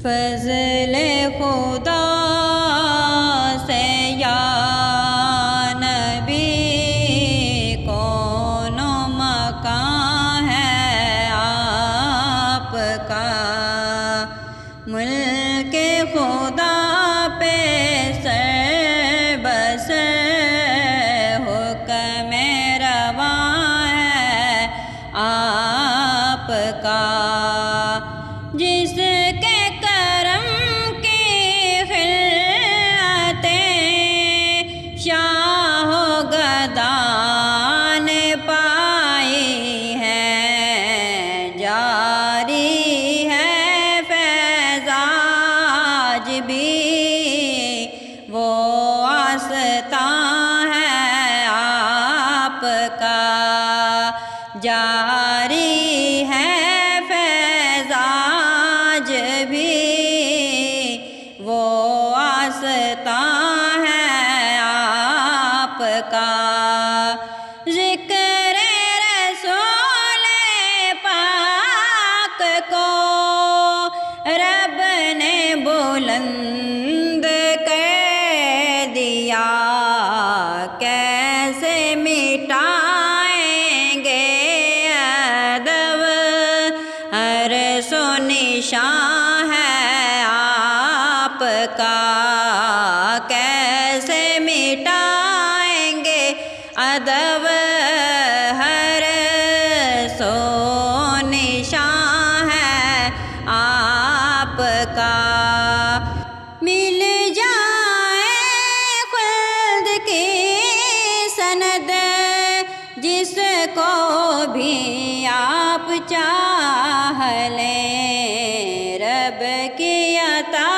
فضل خدا سے یا نبی کون و مکان ہے آپ کا، ملک خدا پہ سر بسر حکم رواں ہے آپ کا، جس کے کرم کی خلعتیں شاہ و گدا نے پائی ہیں، جاری ہے فیض آج بھی وہ آستاں ہے آپ کا، جاری ہے فیض آج بھی وہ آستاں ہے آپ کا، ذکر رسول پاک کو رب نے بلند کر دیا، کیسے مٹائیں گے ادب ہر سو نشان ہے آپ کا، کیسے مٹائیں گے ادب ہر سو نشان ہے آپ کا، مل جائے خلد کی سند جس کو بھی آپ چاہ لیں، رب کی عطا